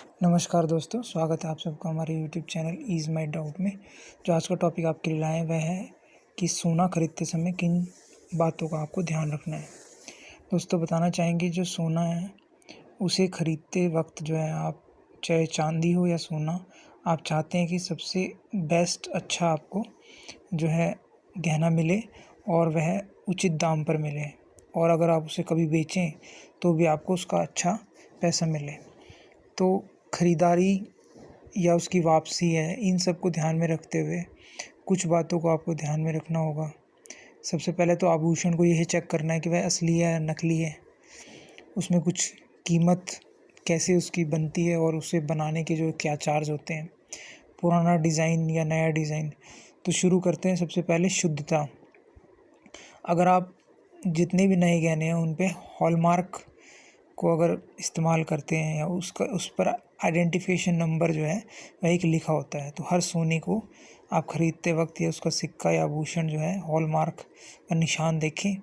नमस्कार दोस्तों, स्वागत है आप सबका हमारे यूट्यूब चैनल ईज़ माई डाउट में। जो आज का टॉपिक आपके लिए लाए वह है कि सोना खरीदते समय किन बातों का आपको ध्यान रखना है। दोस्तों बताना चाहेंगे जो सोना है उसे खरीदते वक्त जो है आप चाहे चांदी हो या सोना, आप चाहते हैं कि सबसे बेस्ट अच्छा आपको जो है गहना मिले और वह उचित दाम पर मिले, और अगर आप उसे कभी बेचें तो भी आपको उसका अच्छा पैसा मिले। तो खरीदारी या उसकी वापसी है, इन सब को ध्यान में रखते हुए कुछ बातों को आपको ध्यान में रखना होगा। सबसे पहले तो आभूषण को यही चेक करना है कि वह असली है या नकली है, उसमें कुछ कीमत कैसे उसकी बनती है और उसे बनाने के जो क्या चार्ज होते हैं, पुराना डिज़ाइन या नया डिज़ाइन। तो शुरू करते हैं सबसे पहले शुद्धता। अगर आप जितने भी नए गहने हैं उन पे हॉलमार्क को अगर इस्तेमाल करते हैं या उस पर आइडेंटिफिकेशन नंबर जो है वह एक लिखा होता है, तो हर सोने को आप ख़रीदते वक्त या उसका सिक्का या आभूषण जो है हॉलमार्क का निशान देखें,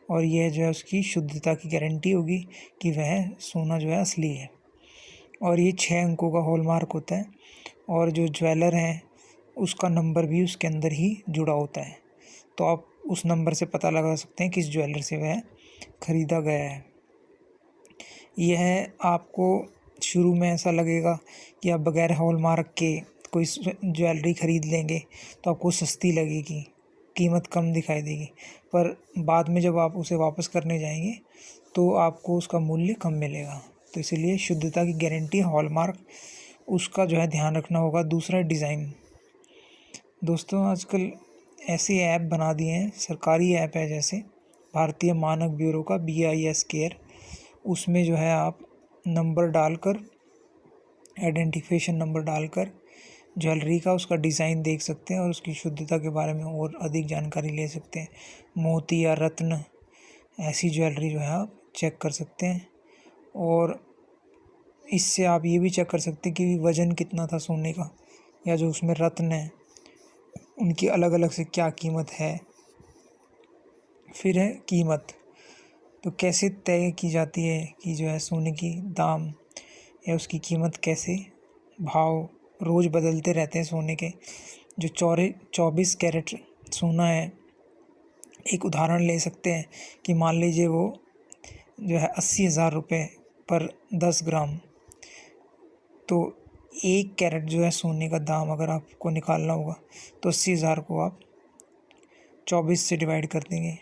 और यह जो है उसकी शुद्धता की गारंटी होगी कि वह सोना जो है असली है। और ये 6 अंकों का हॉलमार्क होता है, और जो ज्वेलर है उसका नंबर भी उसके अंदर ही जुड़ा होता है, तो आप उस नंबर से पता लगा सकते हैं किस ज्वेलर से वह ख़रीदा गया है। यह आपको शुरू में ऐसा लगेगा कि आप बगैर हॉलमार्क के कोई ज्वेलरी ख़रीद लेंगे तो आपको सस्ती लगेगी, कीमत कम दिखाई देगी, पर बाद में जब आप उसे वापस करने जाएंगे तो आपको उसका मूल्य कम मिलेगा। तो इसीलिए शुद्धता की गारंटी हॉलमार्क, उसका जो है ध्यान रखना होगा। दूसरा डिज़ाइन। दोस्तों आजकल ऐसे ऐप बना दिए हैं, सरकारी ऐप है जैसे भारतीय मानक ब्यूरो का BIS केयर, उसमें जो है आप नंबर डालकर, आइडेंटिफिकेशन नंबर डालकर ज्वेलरी का उसका डिज़ाइन देख सकते हैं और उसकी शुद्धता के बारे में और अधिक जानकारी ले सकते हैं। मोती या रत्न ऐसी ज्वेलरी जो है आप चेक कर सकते हैं, और इससे आप ये भी चेक कर सकते हैं कि वज़न कितना था सोने का, या जो उसमें रत्न है उनकी अलग अलग से क्या कीमत है। फिर है कीमत। तो कैसे तय की जाती है कि जो है सोने की दाम या उसकी कीमत कैसे, भाव रोज़ बदलते रहते हैं सोने के। जो 24 कैरेट सोना है, एक उदाहरण ले सकते हैं कि मान लीजिए वो जो है 80,000 रुपये पर 10 ग्राम। तो 1 कैरेट जो है सोने का दाम अगर आपको निकालना होगा तो 80,000 को आप 24 से डिवाइड कर देंगे,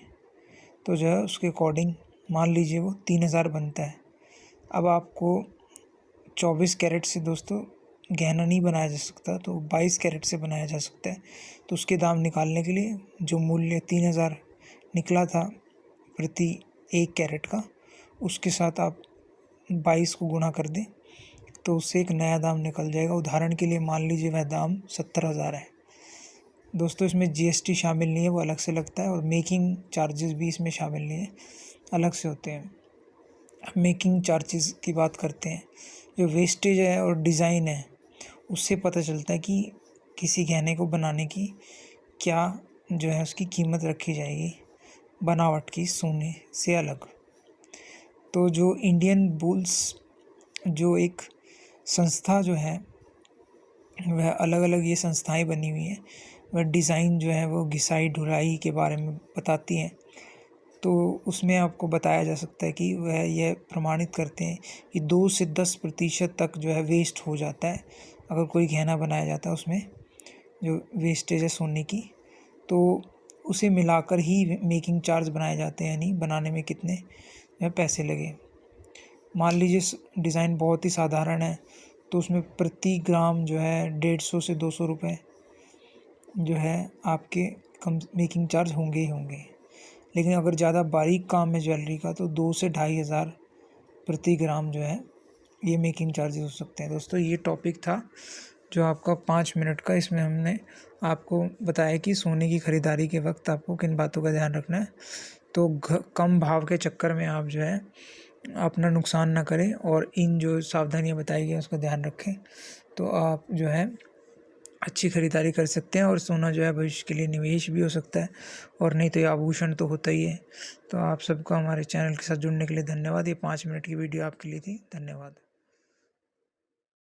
तो जो है उसके अकॉर्डिंग मान लीजिए वो 3,000 बनता है। अब आपको 24 कैरेट से दोस्तों गहना नहीं बनाया जा सकता, तो 22 कैरेट से बनाया जा सकता है। तो उसके दाम निकालने के लिए जो मूल्य 3,000 निकला था प्रति 1 कैरेट का, उसके साथ आप 22 को गुणा कर दें तो उससे एक नया दाम निकल जाएगा। उदाहरण के लिए मान लीजिए वह दाम 70,000 है। दोस्तों इसमें GST शामिल नहीं है, वो अलग से लगता है, और मेकिंग चार्जेस भी इसमें शामिल नहीं है, अलग से होते हैं। अब मेकिंग चार्जेस की बात करते हैं। जो वेस्टेज है और डिज़ाइन है उससे पता चलता है कि किसी गहने को बनाने की क्या जो है उसकी कीमत रखी जाएगी बनावट की सोने से अलग। तो जो इंडियन बुल्स जो एक संस्था जो है वह अलग अलग ये संस्थाएं बनी हुई हैं, वह डिज़ाइन जो है वो घिसाई ढुलाई के बारे में बताती हैं। तो उसमें आपको बताया जा सकता है कि वह यह प्रमाणित करते हैं कि 2 से 10% तक जो है वेस्ट हो जाता है अगर कोई गहना बनाया जाता है, उसमें जो वेस्टेज है सोने की, तो उसे मिलाकर ही मेकिंग चार्ज बनाए जाते हैं, यानी बनाने में कितने जो है पैसे लगे। मान लीजिए डिज़ाइन बहुत ही साधारण है तो उसमें प्रति ग्राम जो है 150 से 200 रुपये जो है आपके कम मेकिंग चार्ज होंगे ही होंगे। लेकिन अगर ज़्यादा बारीक काम है ज्वेलरी का तो 2 से 2,500 प्रति ग्राम जो है ये मेकिंग चार्जेस हो सकते हैं। दोस्तों ये टॉपिक था जो आपका 5 मिनट का, इसमें हमने आपको बताया कि सोने की ख़रीदारी के वक्त आपको किन बातों का ध्यान रखना है। तो कम भाव के चक्कर में आप जो है अपना नुकसान ना करें, और इन जो सावधानियां बताई गई उसका ध्यान रखें, तो आप जो है अच्छी ख़रीदारी कर सकते हैं, और सोना जो है भविष्य के लिए निवेश भी हो सकता है, और नहीं तो ये आभूषण तो होता ही है। तो आप सबको हमारे चैनल के साथ जुड़ने के लिए धन्यवाद। ये 5 मिनट की वीडियो आपके लिए थी। धन्यवाद।